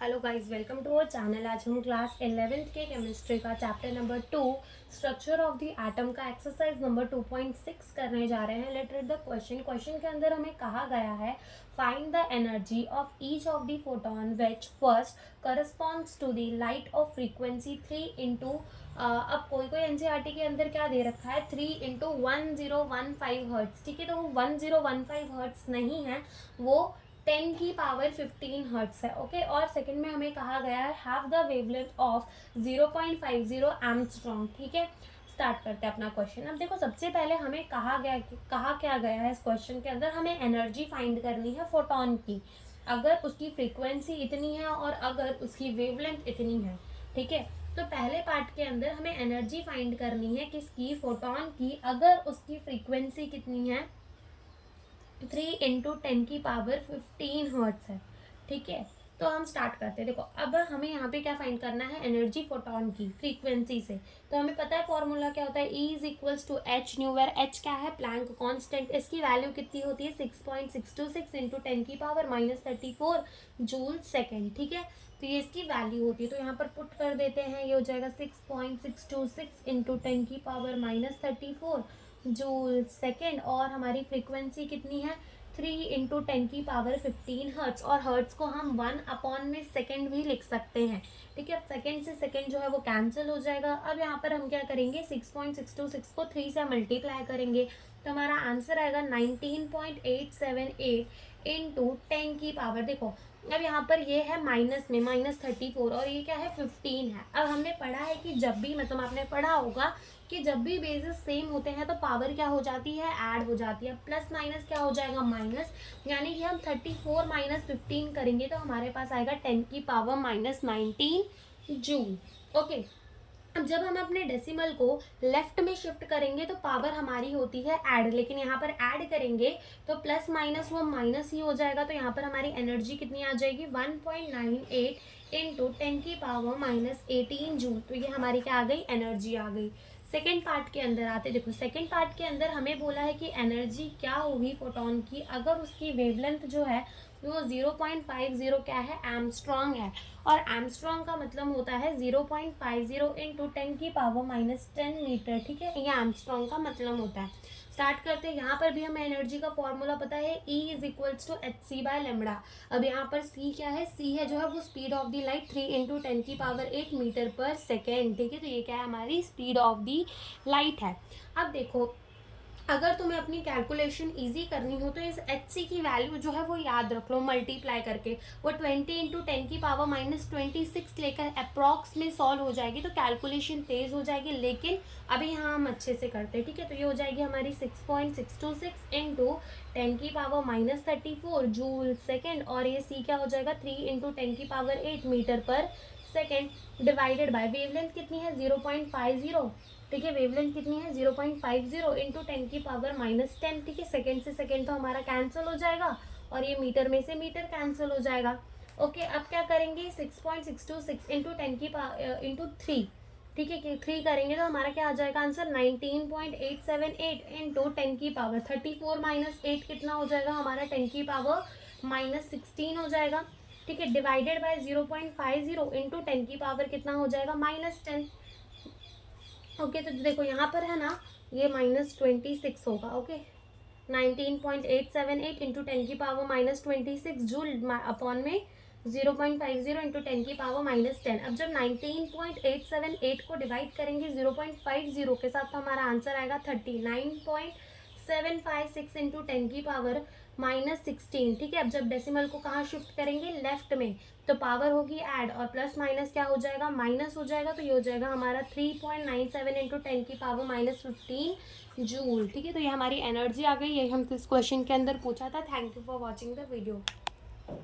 Hello guys, welcome to our channel. आज हम class 11th के केमिस्ट्री का chapter number 2 structure of the atom का एक्सरसाइज नंबर 2.6 करने जा रहे हैं। लेट रीड द क्वेश्चन के अंदर हमें कहा गया है find the energy of each of the photon which first corresponds to the light of frequency 3 into अब कोई एनसीईआरटी के अंदर क्या दे रखा है 3 इंटू 1015 हर्ट्स। ठीक है, तो वो 1015 हर्ट्स नहीं है, वो 10 की पावर 15 हर्ट्स है। ओके, और सेकंड में हमें कहा गया है have the wavelength of 0.50 angstrom. ठीक है, स्टार्ट करते हैं अपना क्वेश्चन। अब देखो, सबसे पहले हमें कहा क्या गया है इस क्वेश्चन के अंदर, हमें एनर्जी फाइंड करनी है फोटोन की, अगर उसकी फ्रीक्वेंसी इतनी है और अगर उसकी वेवलेंथ इतनी है। ठीक है, तो पहले पार्ट के अंदर हमें एनर्जी फाइंड करनी है किसकी, फोटोन की, अगर उसकी फ्रीक्वेंसी कितनी है 3 इंटू 10 की पावर 15 हर्ट्स है। ठीक है, तो हम स्टार्ट करते हैं। देखो, अब हमें यहाँ पे क्या फाइंड करना है, एनर्जी फोटोन की फ्रीक्वेंसी से। तो हमें पता है फॉर्मूला क्या होता है, E is equals to H nu, where H क्या है, प्लैंक कांस्टेंट। इसकी वैल्यू कितनी होती है 6.626 इंटू 10 की पावर -34 जूल सेकेंड। ठीक है, तो ये इसकी वैल्यू होती है, तो यहाँ पर पुट कर देते हैं, ये हो जाएगा 6.626 इंटू 10 की पावर -34 जूल सेकेंड। और हमारी फ्रीक्वेंसी कितनी है 3 इंटू 10 की पावर 15 हर्ट्स, और हर्ट्स को हम 1 में सेकेंड भी लिख सकते हैं। ठीक है, अब सेकेंड से सेकेंड जो है वो कैंसिल हो जाएगा। अब यहाँ पर हम क्या करेंगे, 6.626 को 3 से मल्टीप्लाई करेंगे, तो हमारा आंसर आएगा 19.878 इंटू 10 की पावर। देखो, अब यहाँ पर ये है माइनस में -34 और ये क्या है 15 है। अब हमने पढ़ा है कि जब भी, मतलब आपने पढ़ा होगा कि जब भी बेसिस सेम होते हैं तो पावर क्या हो जाती है, ऐड हो जाती है। प्लस माइनस क्या हो जाएगा, माइनस, यानी कि हम 34 माइनस 15 करेंगे तो हमारे पास आएगा 10 की पावर -19 जूल। ओके, अब जब हम अपने डेसिमल को लेफ्ट में शिफ्ट करेंगे तो पावर हमारी होती है ऐड, लेकिन यहाँ पर ऐड करेंगे तो प्लस माइनस वो माइनस ही हो जाएगा। तो यहाँ पर हमारी एनर्जी कितनी आ जाएगी 1.98 इंटू 10 की पावर -18 जूल। तो ये हमारी क्या आ गई, एनर्जी आ गई। सेकेंड पार्ट के अंदर आते, देखो सेकेंड पार्ट के अंदर हमें बोला है कि एनर्जी क्या होगी फोटोन की अगर उसकी वेवलेंथ जो है वो 0.50 क्या है, एमस्ट्रॉन्ग है। और एमस्ट्रॉन्ग का मतलब होता है 0.50 इंटू 10 की पावर -10 मीटर। ठीक है, ये एमस्ट्रॉन्ग का मतलब होता है। स्टार्ट करते हैं, यहाँ पर भी हमें एनर्जी का फॉर्मूला पता है, E is equals to hc/λ। अब यहाँ पर C क्या है, C है जो है वो speed of the light 3 into 10 की पावर 8 मीटर पर सेकेंड। ठीक है, तो ये क्या है, हमारी स्पीड ऑफ द लाइट है। अब देखो, अगर तुम्हें अपनी कैलकुलेशन इजी करनी हो तो इस HC की वैल्यू जो है वो याद रख लो मल्टीप्लाई करके, वो 20 इंटू 10 की पावर -26 लेकर अप्रॉक्स में सॉल्व हो जाएगी, तो कैलकुलेशन तेज हो जाएगी। लेकिन अभी यहाँ हम अच्छे से करते हैं। ठीक है, तो ये हो जाएगी हमारी 6.626 इंटू 10 की पावर -34 जूल सेकेंड, और ये C क्या हो जाएगा 3 इंटू 10 की पावर 8 मीटर पर सेकेंड, डिवाइडेड बाय वेवलेंथ कितनी है 0.50। ठीक है, वेवलेंथ कितनी है 0.50 इंटू 10 की पावर -10। ठीक है, सेकेंड से सेकेंड तो हमारा कैंसिल हो जाएगा और ये मीटर में से मीटर कैंसिल हो जाएगा। ओके, अब क्या करेंगे 6.626 इंटू 10 की इंटू 3। ठीक है, कि 3 करेंगे तो हमारा क्या आ जाएगा आंसर 19.878 इंटू 10 की पावर 34 माइनस 8 कितना हो जाएगा हमारा 10 की पावर -16 हो जाएगा। ठीक है, डिवाइडेड बाय 0.50 इंटू 10 की पावर कितना हो जाएगा -10। ओके, तो देखो यहाँ पर है ना, ये -26 होगा। ओके, 19.878 इंटू 10 की पावर -26 जूल अपॉन में 0.50 इंटू 10 की पावर -10। अब जब 19.878 को डिवाइड करेंगे 0.50 के साथ तो हमारा आंसर आएगा 39.756 इंटू 10 की पावर -16। ठीक है, अब जब डेसिमल को कहाँ शिफ्ट करेंगे, लेफ्ट में, तो पावर होगी ऐड और प्लस माइनस क्या हो जाएगा, माइनस हो जाएगा। तो ये हो जाएगा हमारा 3.97 इंटू 10 की पावर -15 जूल। ठीक है, तो ये हमारी एनर्जी आ गई, ये हम इस क्वेश्चन के अंदर पूछा था। Thank you for watching the video.